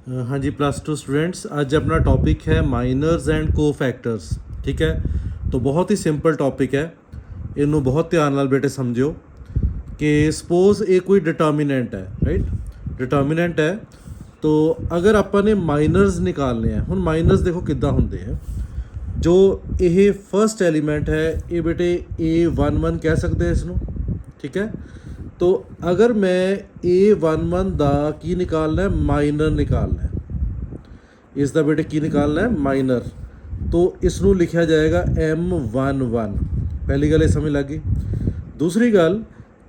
हाँ जी, +2 स्टूडेंट्स, ਅੱਜ ਆਪਣਾ ਟੌਪਿਕ ਹੈ ਮਾਈਨਰਸ ਐਂਡ ਕੋਫੈਕਟਰਸ। ਠੀਕ ਹੈ, तो बहुत ही सिंपल टॉपिक है, ਇਹਨੂੰ ਬਹੁਤ ਧਿਆਨ ਨਾਲ ਬੇਟੇ ਸਮਝਿਓ कि सपोज ये कोई डिटर्मिनेंट है, राइट। डिटर्मिनेंट है तो अगर अपन ने माइनर्स निकालने हैं, ਹੁਣ ਮਾਈਨਰਸ ਦੇਖੋ ਕਿੱਦਾਂ ਹੁੰਦੇ हैं। जो ਇਹ फर्स्ट एलिमेंट है ये बेटे A11 कह सकते हैं इसनों, ठीक है। तो अगर मैं A11 ਦਾ ਕੀ ਨਿਕਾਲਣਾ है, माइनर निकालना है, इसका बेटे की निकालना है माइनर। तो इसनों लिखा जाएगा M11। पहली गल ये समझ लग गई। दूसरी गल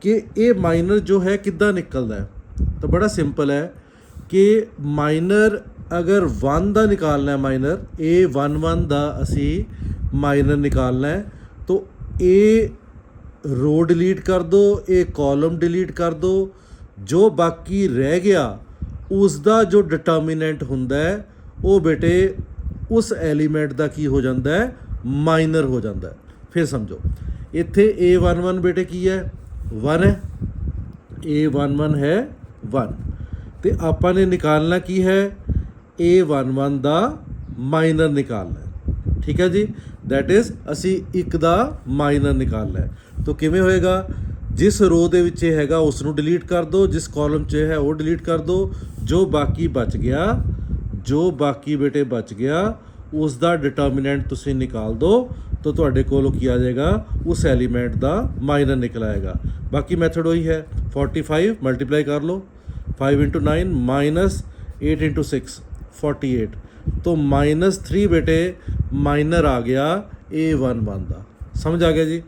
कि ये माइनर जो है किद्दां निकलता है, तो बड़ा सिंपल है कि माइनर अगर 1 का निकालना है, माइनर A11 का असी माइनर निकालना है, तो ये रो डिलीट कर दो, ये कॉलम डिलीट कर दो, जो बाकी रह गया उसका जो डिटर्मिनेंट हुंदा है वो बेटे उस एलीमेंट का की हो जाता है, माइनर हो जाता है। फिर समझो इत्थे A11 बेटे की है, 1 है, A11 है 1, तो आपां ने निकालना की है, A11 का माइनर निकालना है, ठीक है जी। दैट इज़ असी एक दा माइनर निकालना है। तो किवें होएगा, जिस रो दे विच हैगा उसनूं डिलीट कर दो, जिस कॉलम च है वो डिलीट कर दो, जो बाकी बच गया, जो बाकी बेटे बच गया उसका डिटर्मिनेंट तुसीं निकाल दो, तो तुहाडे कोलों की आ जाएगा, उस एलीमेंट का माइनर निकल आएगा। बाकी मैथड वही है, 45 मल्टीप्लाई कर लो, 5 × 9 माइनस 8 × 6 48, तो -3 बेटे माइनर आ गया A11 का। समझ आ गया जी।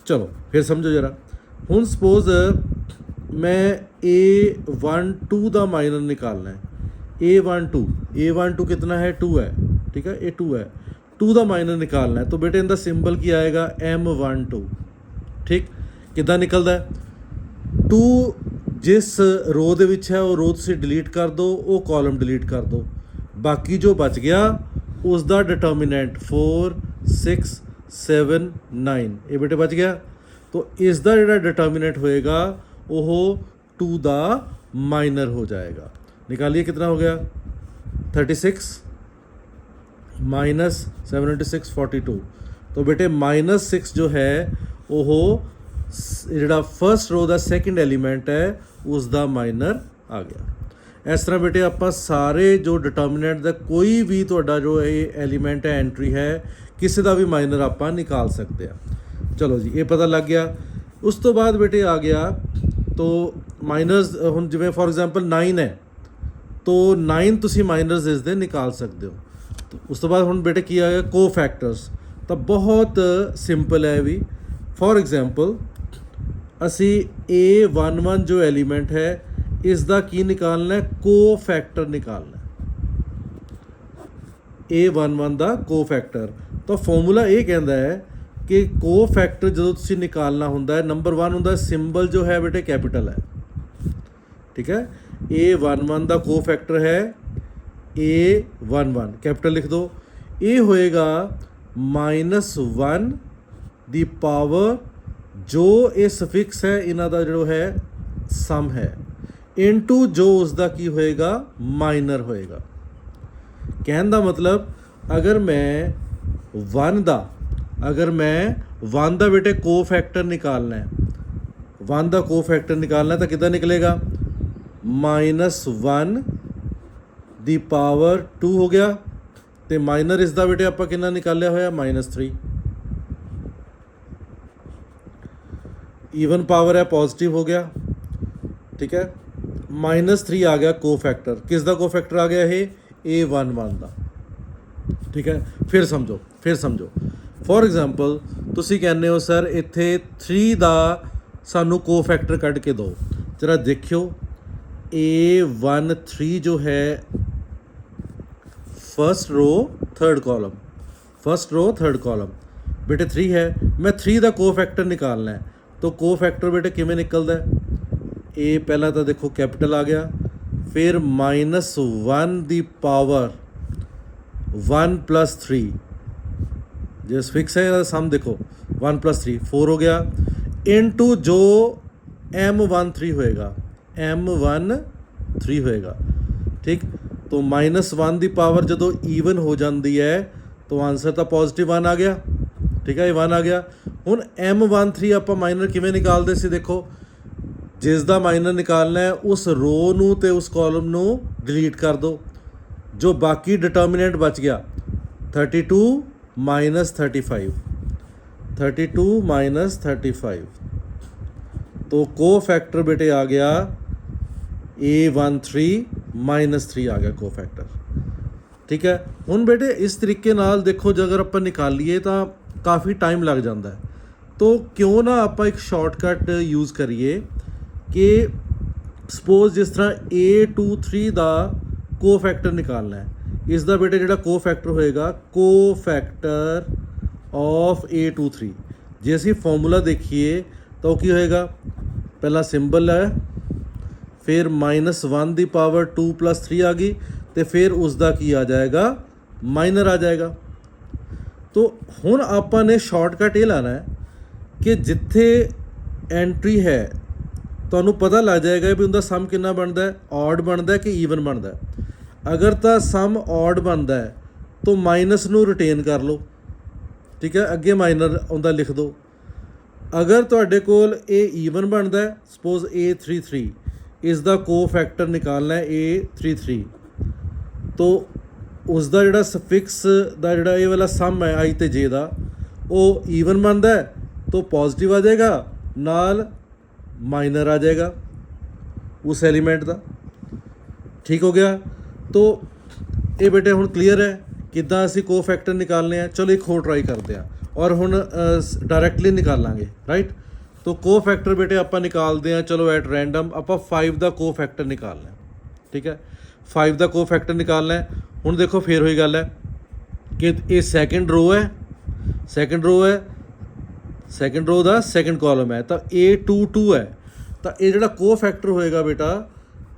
चलो फिर समझो जरा। हुण सपोज मैं A12 का माइनर निकालना है, A12 कितना है, 2 है, ठीक है, ये 2 है, 2 का माइनर निकालना है। तो बेटे इनका सिंबल की आएगा M12, ठीक। कितना निकलता है, 2 जिस रो दे विच है वो रो तुसीं डिलीट कर दो, वो कॉलम डिलीट कर दो, बाकी जो बच गया उसका डिटर्मिनेंट 4 6 7 9 ये बेटे बच गया। तो इसका जो डिटर्मिनेंट होएगा वो 2 का माइनर हो जाएगा। निकालिए कितना हो गया, 36 माइनस 7 × 6 42। तो बेटे -6 जो है वो जो फर्स्ट रो का सैकेंड एलीमेंट है उसका माइनर आ गया। इस तरह बेटे आप सारे जो डिटर्मिनेंट का कोई भी तुहाडा जो ये एलीमेंट है, एंट्री है, किसी का भी माइनर आप निकाल सकते हैं। चलो जी, ये पता लग गया। उस तो बाद बेटे आ गया तो माइनर्स, हुण जिवें फॉर एग्जाम्पल 9 है, तो 9 तुसीं माइनर्स इसदे निकाल सकते हो। तो उस तो बाद हुण बेटे की आ गया कोफैक्टर्स। तो बहुत सिंपल है भी। फॉर एग्जाम्पल असी A11 जो एलीमेंट है इसका की निकालना है, कोफैक्टर निकालना है, A11 का कोफैक्टर। तो फॉर्मूला ये कहता है कि कोफैक्टर जो तुसीं निकालना हुंदा है, नंबर 1 हुंदा सिंबल जो है बेटे कैपिटल है, ठीक है। A11 का कोफैक्टर है A11, कैपिटल लिख दो। ये होएगा -1 दी पावर जो ये सफिक्स है इन्हां दा जो है सम है, इनटू जो उसका की होएगा, माइनर होएगा। कहने का मतलब अगर मैं 1 का बेटे कोफैक्टर निकालना है, 1 का कोफैक्टर निकालना है, तो कितना निकलेगा, -1 दी पावर 2 हो गया, तो माइनर इसका बेटे आप कितना निकालिया होया, -3। ईवन पावर है, पॉजिटिव हो गया, ठीक है। -3 आ गया कोफैक्टर, किसका कोफैक्टर आ गया है, A11 का, ठीक है। फिर समझो फॉर एग्जाम्पल तुसी कहने हो सर इत्थे 3 का सानू कोफैक्टर कढ़ के दो। जरा देखियो A13 जो है फर्स्ट रो थर्ड कॉलम बेटे 3 है, मैं 3 का कोफैक्टर निकालना है। तो कोफैक्टर बेटे किमें निकलता है, ए पहला तो देखो कैपिटल आ गया, फिर -1 दी पावर 1 + 3, जिस फिक्स है सम देखो 1 + 3 4 हो गया, इनटू जो M13 होएगा, M13 होएगा, ठीक। तो -1 ਦੀ ਪਾਵਰ ਜਦੋਂ ਈਵਨ ਹੋ ਜਾਂਦੀ ਹੈ तो ਆਨਸਰ ਤਾਂ ਪੋਜ਼ਿਟਿਵ 1 ਆ ਗਿਆ। ਠੀਕ ਹੈ, ਇਹ 1 ਆ ਗਿਆ। ਹੁਣ M13 ਆਪਾਂ ਮਾਈਨਰ ਕਿਵੇਂ ਨਿਕਾਲਦੇ ਸੀ, ਦੇਖੋ ਜਿਸ ਦਾ ਮਾਈਨਰ ਨਿਕਾਲਣਾ ਹੈ ਉਸ ਰੋ ਨੂੰ ਤੇ ਉਸ ਕਾਲਮ ਨੂੰ ਡਿਲੀਟ ਕਰ ਦਿਓ, ਜੋ ਬਾਕੀ ਡਿਟਰਮੀਨੈਂਟ ਬਚ ਗਿਆ 32 - 35, 32 - 35, तो को फैक्टर बेटे आ गया A13 -3 आ गया को फैक्टर। ठीक है, ਹੁਣ बेटे इस तरीके नाल देखो जो अगर ਆਪਾਂ निकालिए तो काफ़ी टाइम लग जाता है, तो क्यों ना आप एक शॉर्टकट यूज़ करिए कि सपोज जिस तरह A23 का को फैक्टर निकालना है, इसका बेटे जो को फैक्टर होएगा को फैक्टर ऑफ A23, जे असी फॉर्मूला देखिए तो की होएगा, पहला सिंबल है, फिर -1 की पावर 2 + 3 आ गई, तो फिर उसका की आ जाएगा माइनर आ जाएगा। तो हुण आपां ने शॉर्टकट ये लाना है कि जिथे एंट्री है तुहानूं पता लग जाएगा भी उनका सम कितना बनता है, ऑड बनता है कि ईवन बनता है। अगर तो सम ऑड बनता है तो माइनस नूं रिटेन कर लो, ठीक है, अगे माइनर उनका लिख दो। अगर तुहाडे कोल ये ईवन बनता है, सपोज A33, इसका को फैक्टर निकालना है A33, तो उसका जोड़ा सफिक्स का जोड़ा ये वाला सम है आई ते जे का, वो ईवन बनता है तो पॉजिटिव आ जाएगा, नाल माइनर आ जाएगा उस एलीमेंट का। ठीक हो गया, तो ये बेटे हुण क्लीयर है किद्दां असीं को फैक्टर निकालने हैं। चलो एक होर ट्राई करते हैं और हुण डायरैक्टली निकालांगे, राइट। तो को फैक्टर बेटे आपां निकालते हैं, चलो एट रैंडम आपां 5 का को फैक्टर निकालना है। ठीक है, 5 का को फैक्टर निकालना है। हुण देखो फिर वही गल है कि ये सैकेंड रो है, सैकेंड रो है, सैकेंड रो का सैकेंड कॉलम है, तो A22 है, तो ये जोड़ा को फैक्टर होएगा बेटा,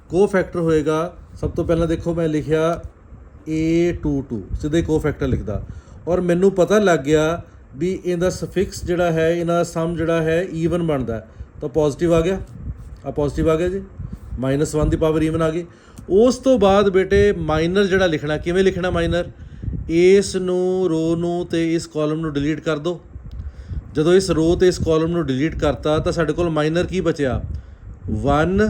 को फैक्टर होएगा, सब तो पहला देखो मैं लिखिया A22 सीधे को फैक्टर लिखदा, और मैनू पता लग गया भी इनका सफिक्स जोड़ा है, इन्हां सम जोड़ा है ईवन बनता है, तो पॉजिटिव आ गया, आ पॉजिटिव आ गया जी, -1 की पावर ईवन आ गई। उस तो बाद बेटे माइनर जोड़ा लिखना, किवें लिखना माइनर, इस नूं रो नूं ते इस कॉलम नूं डिलीट कर दो। जदों इस रो ते इस कॉलम नूं डिलीट करता तो साडे कोल माइनर की बचिया 1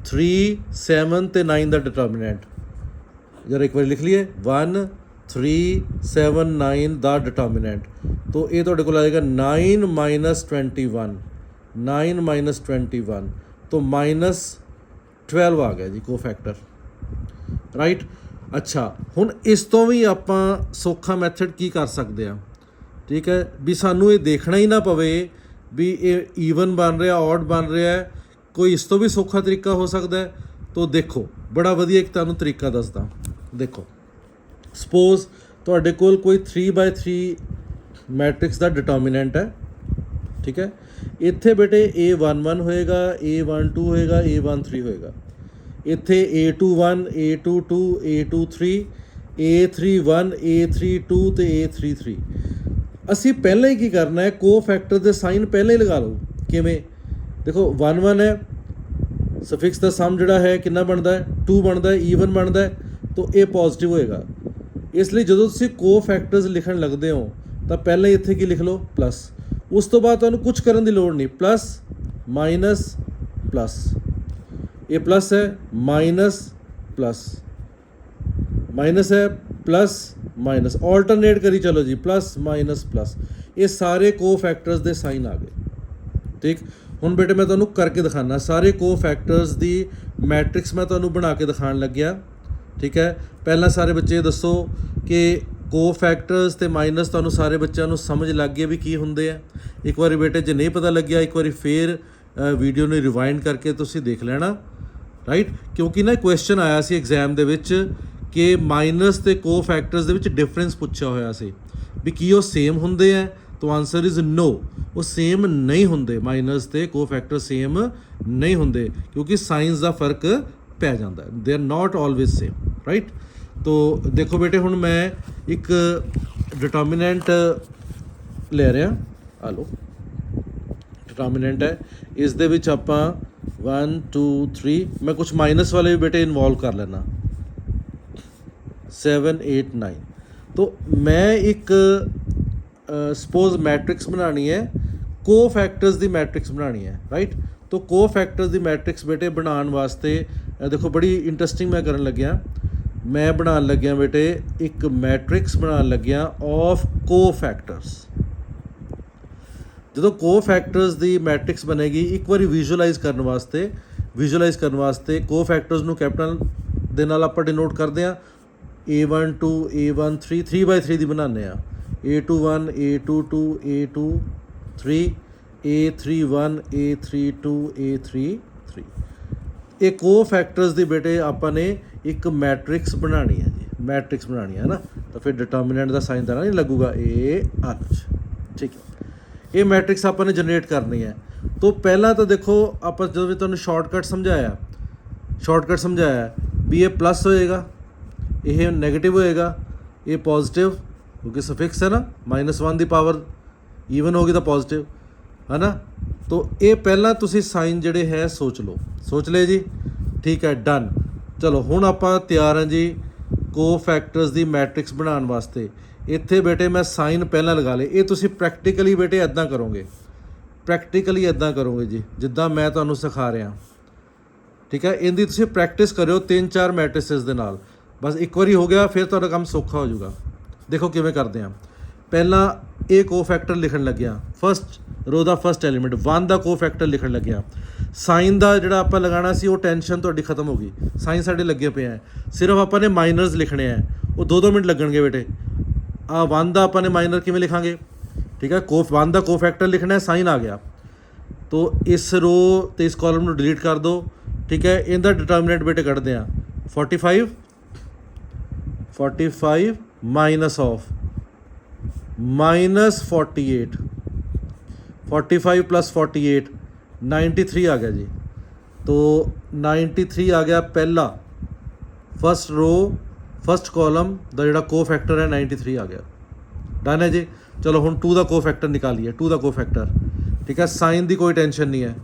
3 7 ते 9 का डिटरमिनेंट। जरा एक बार लिख लिए 1 3 7 9 का डिटरमिनेंट, तो ये तुहाडे कोल आएगा 9 - 21, 9 - 21, तो -12 आ गया जी को फैक्टर, राइट। अच्छा, हुण इस तो भी आपां सौखा मैथड की कर सकते हैं, ठीक है, भी सानू ये देखना ही ना पवे भी ये ईवन बन रहा, ऑड बन रहा है, कोई इस तो भी सौखा तरीका हो सकता है। तो देखो बड़ा वधिया एक तुहानू तरीका दसदा, देखो सपोज तुहाडे कोल कोई 3/3 मैट्रिक्स का डिटरमिनेंट है, ठीक है, इत्थे बेटे A11 होएगा, A12 होएगा, A13 होएगा, इत्थे A21 A22 A23 A31 A32 तो A33। असी पहले ही की करना है, को फैक्टर के साइन पहले ही लगा लो। किवें, देखो 1 1 है, सफिक्स का सम जोड़ा है कितना बनता है 2 बनता है, ईवन बनता है, तो ये पॉजिटिव होएगा। इसलिए जो तुम को फैक्टर्स लिखन लगते हो तो पहले इत्थे की लिख लो प्लस, उस तो बाद तुहानू कुछ करने की लोड़ नहीं, प्लस माइनस प्लस, ये प्लस है माइनस प्लस, माइनस है प्लस माइनस, ऑल्टरनेट करी चलो जी, प्लस माइनस प्लस, ये सारे को फैक्टर्स के साइन आ गए। ठीक, हुण बेटे मैं तुहानू करके दिखाना, सारे को फैक्टर्स की मैट्रिक्स मैं तुहानू बना के दिखाण लग्या। ठीक है, पहला सारे बच्चे दसो कि को फैक्टर्स ते माइनस तुहानू सारे बच्चों को समझ लग गया भी की हुंदे आ। एक बार बेटे जे नहीं पता लग्या, एक बार फिर वीडियो ने रिवाइंड करके तुसीं देख लेना, राइट, क्योंकि ना क्वेश्चन आया सी एग्जाम दे विच कि माइनस ते को फैक्टर्स दे विच डिफरेंस पुछया होया सी भी की वो सेम हुंदे आ, तो आंसर इज़ नो, वो सेम नहीं हुंदे, माइनस ते को फैक्टर सेम नहीं हुंदे, क्योंकि साइंस का फर्क पै जाता है, they are not always same, right. तो देखो बेटे हुण मैं एक डिटरमिनेंट ले रहा, आ लो डिटरमिनेंट है, इस दे विच आपां 1 2 3, मैं कुछ माइनस वाले भी बेटे इनवॉल्व कर लेना, 7 8 9। तो मैं एक सपोज मैट्रिक्स बनानी है, को फैक्टर्स की मैट्रिक्स बनानी है, राइट। तो को फैक्टर्स की मैट्रिक्स बेटे बनाने वास्ते देखो बड़ी इंटरस्टिंग मैं करन लग्या, मैं बनान लग्या बेटे एक मैट्रिक्स बनान लग्या ऑफ को फैक्टर्स। जो को फैक्टर्स की मैट्रिक्स बनेगी, एक बार विजुअलाइज करने वास्ते को फैक्टर्स नूं कैपिटल दे नाल आपां डिनोट करते हैं। A12 A13 3/3 की बनाने A21 A22 A23 A31 A32 A33। ये को फैक्टर्स की बेटे आपां ने एक मैट्रिक्स बनानी है जी, मैट्रिक्स बनानी है ना। तो फिर डिटर्मिनेंट का साइन देना नहीं लगूगा AH, ठीक है। ये मैट्रिक्स आपां ने जनरेट करनी है। तो पहला तो देखो आप जो भी तुहानूं शॉर्टकट समझाया भी ये प्लस होएगा, ये नैगेटिव होएगा, ये पॉजिटिव क्योंकि सफिक्स है ना, -1 की पावर ईवन होगी तो पॉजिटिव है ना। तो ये पहला तुसी साइन जिहड़े है सोच ले जी, ठीक है, डन। चलो हुण आपां तैयार हैं जी को फैक्टर्स की मैट्रिक्स बनाने वास्ते। इत्थे बेटे मैं साइन पहला लगा ले, ये तुसी प्रैक्टिकली बेटे इदां करोगे, जी जिद्दां मैं तुहानूं सिखा रहा, ठीक है। इनकी तुसी प्रैक्टिस करो 3-4 मैट्रिसेस दे नाल, बस एक बारी हो गया फिर तुहाडा काम सौखा हो जाऊगा। देखो किवें करते हैं। पहला ए को फैक्टर लिखण लग्या, फस्ट रो का फस्ट एलीमेंट 1 का को फैक्टर लिखण लग्या। साइन का जिहड़ा आपां लगाना सी वो टेंशन तुहाडी खत्म हो गई, साइन साडे लगे पे हैं, सिर्फ आपां ने माइनर्स लिखने हैं, वो 2-2 मिनट लगणगे बेटे। 1 का आपां ने माइनर किवें लिखांगे, ठीक है। 1 का को फैक्टर लिखना है, साइन आ गया तो इस रो तो इस कॉलम को डिलीट कर दो, ठीक है। इनका डिटर्मिनेंट बेटे कढ़ते हैं 45 माइनस ऑफ -48, 45 + 48 93 आ गया जी। तो 93 आ गया पहला, फस्ट रो फस्ट कॉलम का जोड़ा को फैक्टर है 93 आ गया, डन है जी। चलो हुण 2 का को फैक्टर निकालिए, 2 का को फैक्टर, ठीक है। साइन की कोई टेंशन नहीं है,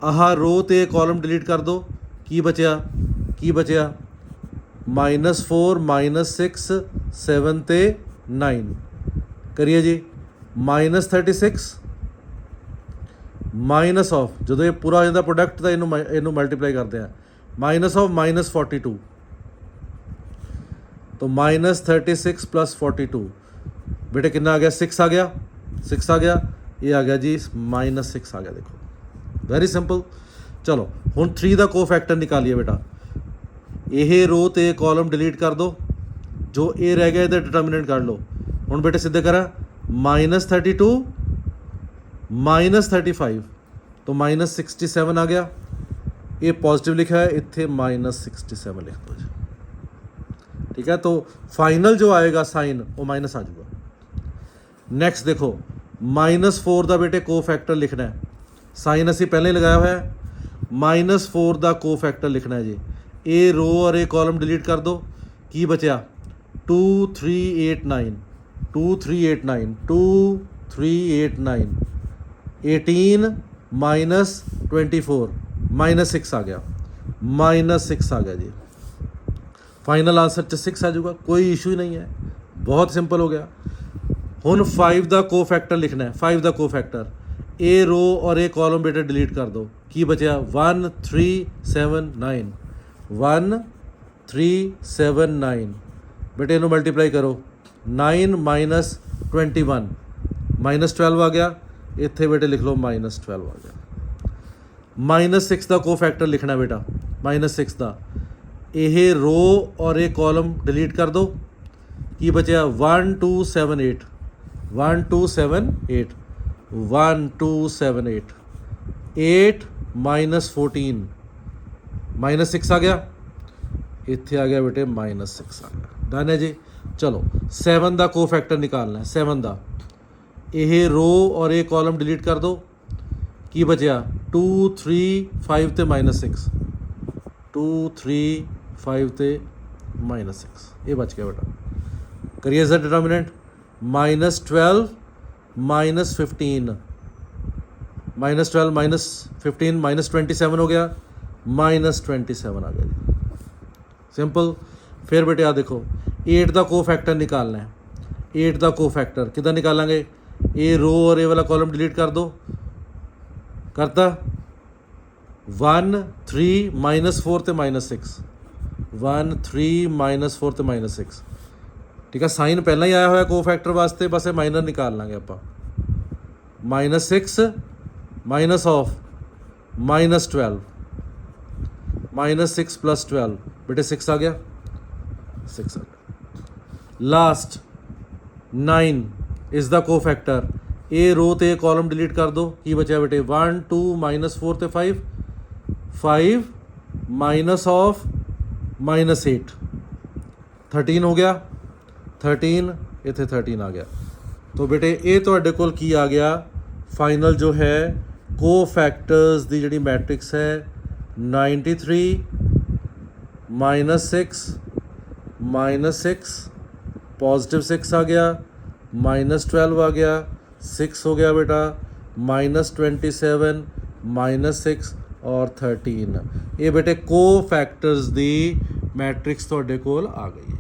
आह रो तो कॉलम डिलीट कर दो, की बचया -4 -6 7 ते 9 करिए जी। -36 माइनस ऑफ जो ये पूरा हो जाता प्रोडक्ट तो इनू मल्टीप्लाई करते हैं माइनस ऑफ -42, तो -36 + 42 बेटे कितना आ गया 6 आ गया, 6 आ गया, ये आ गया जी -6 आ गया। देखो वेरी सिंपल। चलो हुण 3 का को फैक्टर निकालिए बेटा, ये रो तो कॉलम डिलीट कर दो, जो ये रह गया इधर डिटर्मिनेंट कर लो। हुण बेटे सीधे करा -32 -35 तो -67 आ गया, ये पॉजिटिव लिखा है, इत्थे -67 लिख दो जी, ठीक है। तो फाइनल जो आएगा साइन वो माइनस आ जाएगा। नेक्स्ट देखो -4 का बेटे को फैक्टर लिखना है, साइन असी पहले ही लगाया हुआ है, -4 का को फैक्टर लिखना है जी। ए रो और ए कॉलम डिलीट कर दो, की बचा 2389 2389 2389 18 -24 -6 आ गया, -6 आ गया जी। फाइनल आंसर च 6 आ जाऊगा, कोई इशू ही नहीं है, बहुत सिंपल हो गया। हुण 5 का को फैक्टर लिखना है, 5 का को फैक्टर, ए रो और ए कॉलम बेटा डिलीट कर दो, की बचा 1379 1379 बेटे इनू मल्टीप्लाई करो 9 -21 -12 आ गया, इत्थे बेटे लिख लो -12 आ गया। -6 का को फैक्टर लिखना बेटा, -6 का, ये रो और ये कॉलम डिलीट कर दो, की बचा 1278 1278 1278 8 -14 -6 आ गया, इत्थे आ गया बेटे -6 आ गया, डन है जी। चलो 7 का को फैक्टर निकालना है, 7 का, ये रो और ये कॉलम डिलीट कर दो, की बचा 235 ते -6 235 ते -6 ये बच गया बेटा। करिए सर डिटर्मिनेंट -12 -15 -12 -15 -27 हो गया, -27 आ गया जी, सिंपल। फिर बेटे आ देखो 8 का कोफैक्टर निकालना है। 8 का कोफैक्टर कितना निकालेंगे, ये रो और ये वाला कॉलम डिलीट कर दो, करता 1 3 -4 ਤੇ -6 1 3 -4 ਤੇ -6 ठीक है। साइन पहला ही आया हुआ कोफैक्टर वास्ते, बस ये माइनर निकाल लाँगे आप। -6 माइनस ऑफ -12 -6 + 12 बेटे 6 आ गया, 6 आ गया। लास्ट 9 इज़ द कोफैक्टर, ए रो ते कॉलम डिलीट कर दो, की बचा बेटे 1 2 -4 ते 5 5 माइनस ऑफ -8 13 हो गया, 13 इत्थे 13 आ गया। तो बेटे ये तुहाडे कोल की आ गया फाइनल जो है कोफैक्टर्स दी जिहड़ी मैट्रिक्स है 93 -6 -6 +6 आ गया, -12 आ गया, 6 हो गया बेटा, -27 -6 और 13। ये बेटे कोफैक्टर्स दी मैट्रिक्स तुहाडे कोल आ गई है।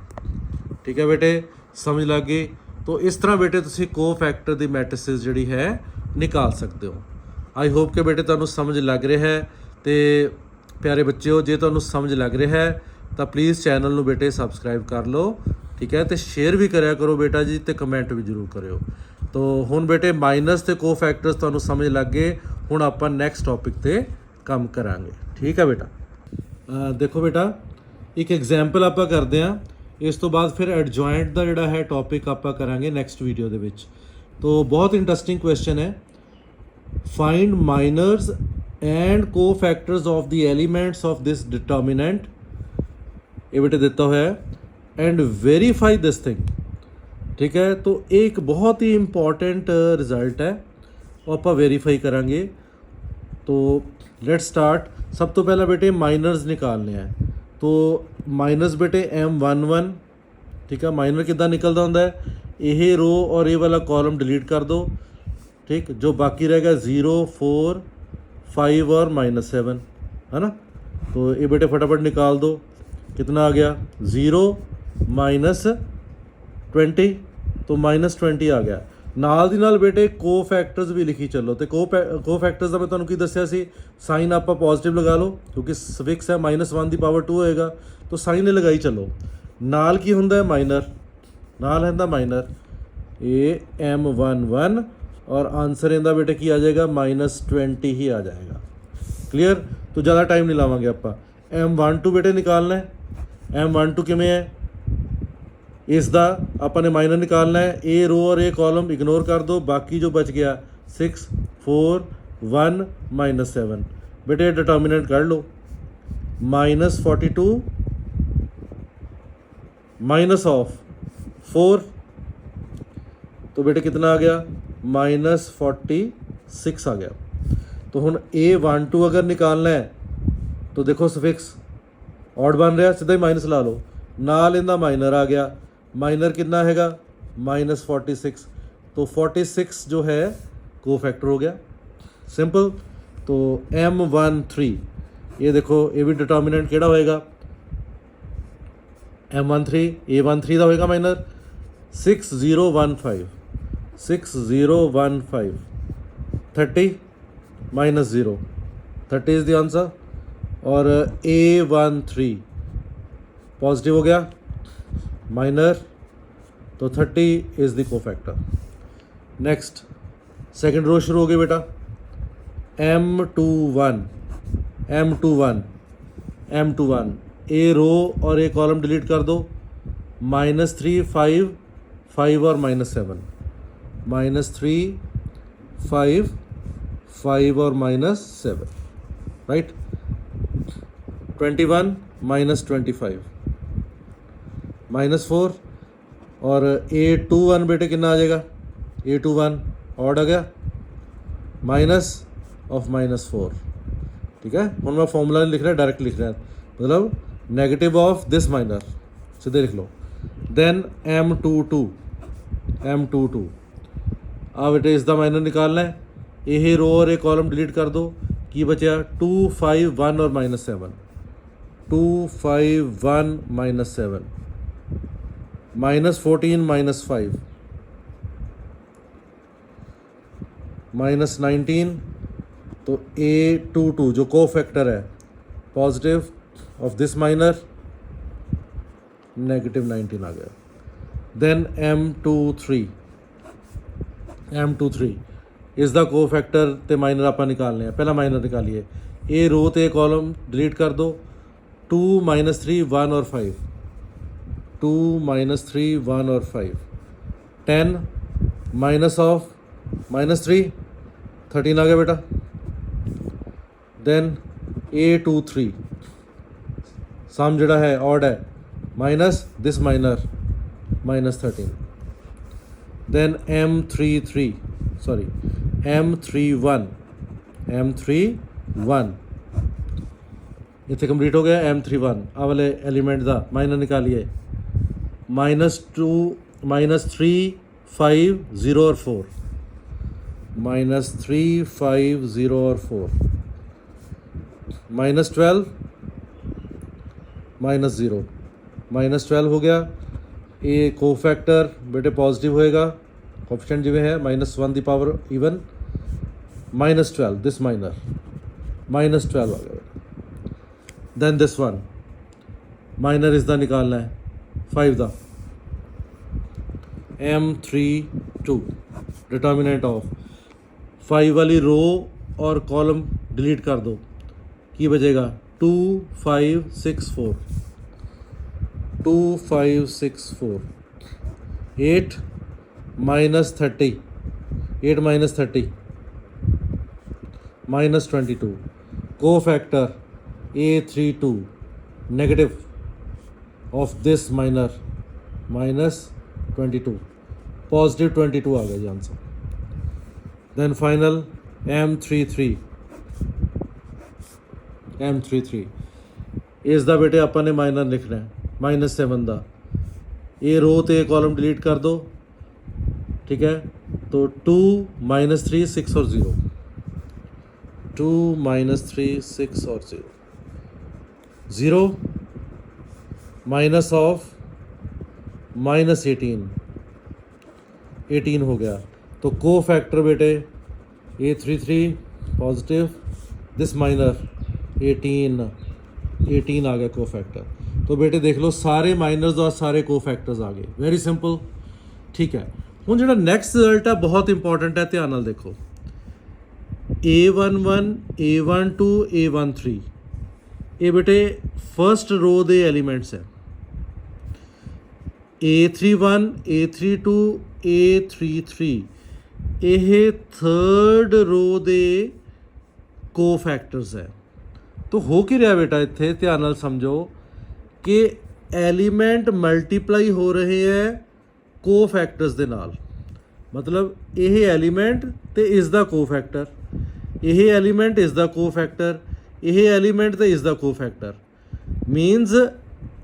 ठीक है बेटे, समझ लग गई। तो इस तरह बेटे तुसी कोफैक्टर दी मैट्रिसेस जिहड़ी है निकाल सकते हो। आई होप कि बेटे तुहानूं समझ लग रहा है। तो प्यारे बच्चों, जे तुहानूं समझ लग रहा है तो प्लीज़ चैनल नूं बेटे सबसक्राइब कर लो, ठीक है। तो शेयर भी करा करो बेटा जी, तो कमेंट भी जरूर करो। तो हुण बेटे माइनस ते कोफैक्टर्स तुहानूं समझ लग गए। हुण आपां नैक्सट टॉपिक ते काम करांगे, ठीक है बेटा। देखो बेटा, एक एग्जाम्पल आपां करदे हां, इस तो बाद फिर एडजॉइंट का जिहड़ा है टॉपिक आपां करांगे नैक्सट वीडियो दे विच। तो बहुत इंटरस्टिंग क्वेश्चन है, find minors and cofactors of the elements of this determinant, ये बेटे दिता हुआ है, एंड वेरीफाई दिस थिंग, ठीक है। तो एक बहुत ही इंपॉर्टेंट रिजल्ट है, वो आप वेरीफाई करांगे। तो लेट स्टार्ट। सब तो पहला बेटे माइनर्स निकालने हैं। तो माइनस बेटे M11, ठीक है। माइनर कितना निकलता होंदा है, ये रो और ये वाला कॉलम डिलीट कर दो, ठीक। जो बाकी रहेगा 0 4 5 और -7, है ना। तो ये बेटे फटाफट निकाल दो, कितना आ गया 0 -20, तो -20 आ गया। नाल दी नाल बेटे कोफैक्टर्स भी लिखी चलो। तो कोफैक्टर्स का मैं तुहानूं की दस्सिया सी, साइन आप पॉजिटिव लगा लो क्योंकि सफिक्स है, -1 की पावर 2 होएगा, तो साइन लगाई चलो। नाल की हुंदा है माइनर, नाल है माइनर ये M11, और आंसर इहदा बेटे की आ जाएगा -20 ही आ जाएगा। क्लियर। तो ज़्यादा टाइम नहीं लावांगे आप। M12 बेटे निकालना है। M12 किमें है, इसका आपने माइनर निकालना है। ए रो और ए कॉलम इग्नोर कर दो, बाकी जो बच गया 6 4 1 -7 बेटे डिटर्मिनेंट कर लो। -42 माइनस ऑफ 4, तो बेटे कितना आ गया -46 आ गया। तो हुण A12 अगर निकालना है तो देखो सफिक्स ऑड बन रहा, सीधा ही माइनस ला लो, नाल इहदा माइनर आ गया। माइनर कितना हैगा -46, तो 46 जो है कोफैक्टर हो गया, सिंपल। तो M13 ये देखो, ये भी डिटर्मिनेंट केड़ा होएगा, M13 A13 का होएगा माइनर 6015 6015 30 -0 30 इज़ द आंसर। और A13 पॉजिटिव हो गया माइनर, तो 30 is the cofactor. Next second row शुरू हो गई बेटा। M21 ए रो और ए कॉलम डिलीट कर दो, -3 5 5 और -7 -3 5 5 और -7, राइट। 21 -25 -4, और A21 बेटे कितना आ जाएगा, A21 ऑड आ गया, -4, ठीक है। हम मैं फॉर्मूला लिख रहा है, डायरेक्ट लिख रहा है, मतलब नेगेटिव ऑफ दिस माइनर, सीधे लिख लो। देन M22 आ बेटे इसका माइनर निकालना है। ये रो और एक कॉलम डिलीट कर दो, की बचा 2 5 1 और -7 2 5 1 minus 7 minus 14 minus 5 minus 19, तो A22 जो को फैक्टर है positive of this minor negative 19 आ गया। देन M23 इस द को फैक्टर ते माइनर आप निकालने हैं। पहला माइनर निकालिए, ए रो ते कॉलम डिलीट कर दो। 2 minus 3 1 और 5, 2 minus 3 1 और 5, 10 माइनस ऑफ -3 13 आ गया बेटा। देन A23 सम जड़ा है ऑड है minus this minor -13। Then M31 इतने कंप्लीट हो गया। M31 आ वाले एलिमेंट का माइनर निकालिए। -2 -3 5 0 और 4, -3 5 0 और 4, -12 -0 -12 हो गया। ये को फैक्टर बेटे पॉजिटिव होएगा, कोफिशिएंट जिवें है -1 दी पावर इवन -12 दिस माइनर -12 आ गया। देन दिस वन माइनर इसका निकालना है 5 का। M32 डिटर्मिनेंट ऑफ 5 वाली रो और कॉलम डिलीट कर दो, की बचेगा 2 5 6 4, 2 5 6 4, 8 -30, 8 -30 -22 को factor A32 negative of this minor -22, positive 22 आ गया जी आंसर। देन फाइनल M33 इसका बेटे अपने माइनर लिखना है -7 का। ये रो तो कॉलम डिलीट कर दो, ठीक है। तो 2 -3 6 और 0, 2 -3 6 और 0, 0 माइनस ऑफ -18 हो गया। तो को फैक्टर बेटे A33 पॉजिटिव दिस माइनर 18 आ गया को फैक्टर। तो बेटे देख लो सारे माइनर्स और सारे को फैक्टर्स आ गए, वेरी सिंपल, ठीक है। हुण जिहड़ा नैक्सट रिजल्ट है बहुत इंपॉर्टेंट है, ध्यान नाल देखो। A11 A12 A13 ये बेटे फर्स्ट रो दे एलिमेंट्स है। A31 A32 A33 ये थर्ड रो दे को फैक्टर्स है। तो हो कि रहा बेटा इत्थे ध्यान नाल समझो कि एलीमेंट मल्टीप्लाई हो रहे हैं को फैक्टर्स दे नाल। मतलब ये एलीमेंट तो इसका को फैक्टर, ये एलीमेंट इसका को फैक्टर, ये एलीमेंट तो इसका को फैक्टर। मीनस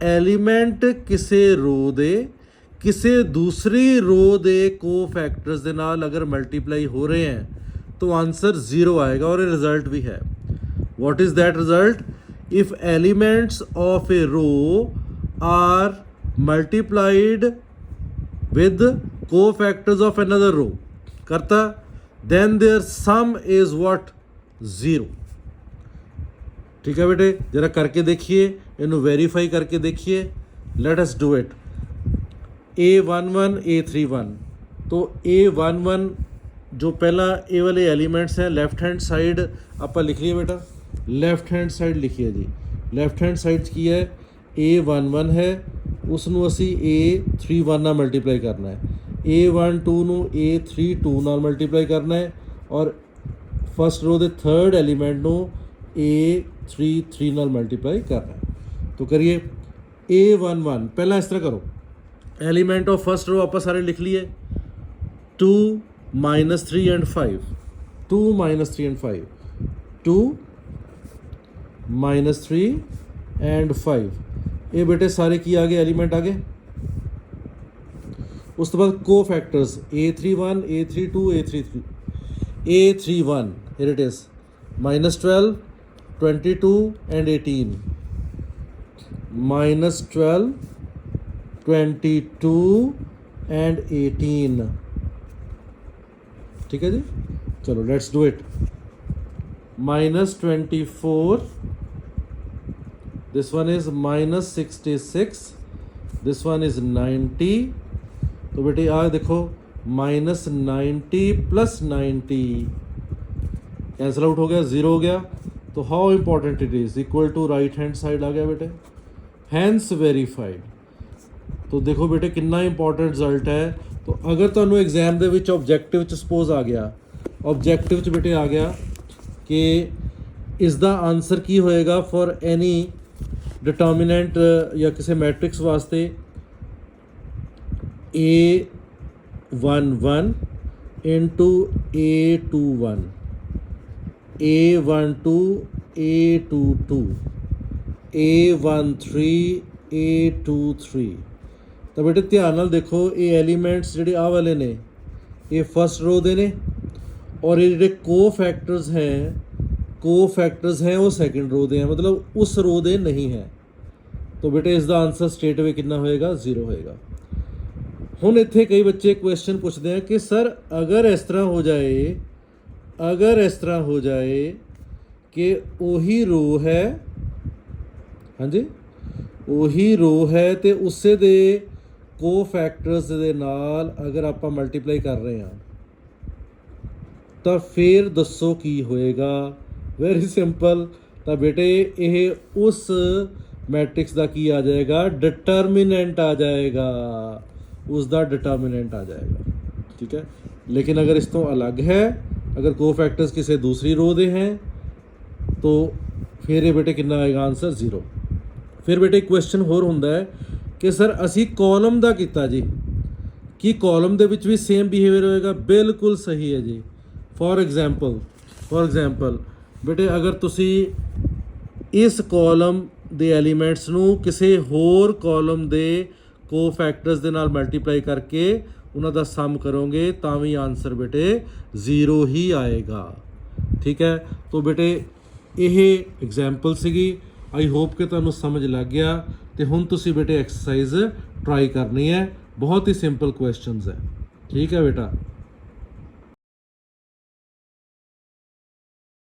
एलीमेंट किसी रो दे किसी दूसरी रो दे को फैक्टर्स दे नाल अगर मल्टीप्लाई हो रहे हैं तो आंसर 0 आएगा और ये रिजल्ट भी है। What is that result? If elements of a row are multiplied with cofactors of another row करता, then their sum is what 0। ठीक है बेटे, जरा करके देखिए, इन्हों वेरीफाई करके देखिए। Let us do it. A11 A31, तो A11 जो पहला ए वाले एलिमेंट्स हैं लेफ्ट हैंड साइड आप लिख लिए बेटा, लेफ्ट हैंड साइड लिखिए जी। लेफ्ट हैंड साइड की है A11 है, उसनों असी A31 नाल मल्टीप्लाई करना है, A12 नू A32 नाल मल्टीप्लाई करना है और first row they third element नू A33 नाल मल्टीप्लाई करना है। तो करिए A11 पहला इस तरह करो, एलिमेंट ऑफ फर्स्ट रो आप सारे लिख लिए 2 -3 and 5, 2 -3 and 5, 2 -3 and 5 ये बेटे सारे की आ गए एलिमेंट आ गए। उस तो बाद को factors A31 A32 A33, A31 here it is -12 22 and 18, -12, 22 and 18। ठीक है जी, चलो let's do it. -24, this one is -66, this one is 90। तो बेटे आ देखो -90 + 90 कैंसल आउट हो गया, 0 हो गया। तो how important it is, equal to right hand side आ गया बेटे, हैंस वेरीफाइड। तो देखो बेटे कितना इंपॉर्टेंट रिजल्ट है। तो अगर ਤੁਹਾਨੂੰ एग्जाम ਦੇ ਵਿੱਚ ऑब्जेक्टिव च सपोज आ गया, ऑब्जेक्टिव च बेटे आ गया कि इस दा आंसर की होएगा फॉर एनी डिटर्मिनेंट या किसी मैट्रिक्स वास्ते A11 into A21, A12 A22, A13 A23। तो बेटे ध्यान नाल देखो ये एलीमेंट्स जिहड़े आ वाले ने ये फर्स्ट रो दे ने, और ये जिहड़े को फैक्टर्स हैं वो सैकेंड रो दे हैं, मतलब उस रो दे नहीं है। तो बेटे इसका आंसर स्ट्रेट अवे कितना होएगा, 0 होएगा। हुण इत्थे कई बच्चे क्वेश्चन पूछते हैं कि सर अगर इस तरह हो जाए कि वही रो है, हाँ जी वही रो है तो उसे दे को फैक्टर्स दे नाल अगर आप मल्टीप्लाई कर रहे हैं तो फिर दसो की होएगा। Very simple. तो बेटे ये उस मैट्रिक्स का की आ जाएगा, डिटर्मिनेंट आ जाएगा, उसका डिटर्मिनेंट आ जाएगा। ठीक है, लेकिन अगर इस तो अलग है, अगर को फैक्टर्स किसी दूसरी रो दे हैं तो फिर ये बेटे कितना आएगा आंसर, 0। फिर बेटे क्वेश्चन होर हुंदा है कि सर असी कॉलम का किया जी, कि कॉलम दे विच भी सेम बिहेवियर होएगा। बिल्कुल सही है जी। फॉर एग्जाम्पल बेटे अगर तुसी इस कॉलम दे एलीमेंट्स नू किसी होर कॉलम दे को फैक्टर्स दे नाल मल्टीप्लाई करके उन्हां दा सम करोगे तां भी आंसर बेटे 0 ही आएगा। ठीक है, तो बेटे ये एग्जाम्पल सीगी। आई होप कि तुहानूं समझ लग गया। तो हुण तुसीं बेटे एक्सरसाइज ट्राई करनी है, बहुत ही सिंपल क्वेश्चनस है। ठीक है बेटा।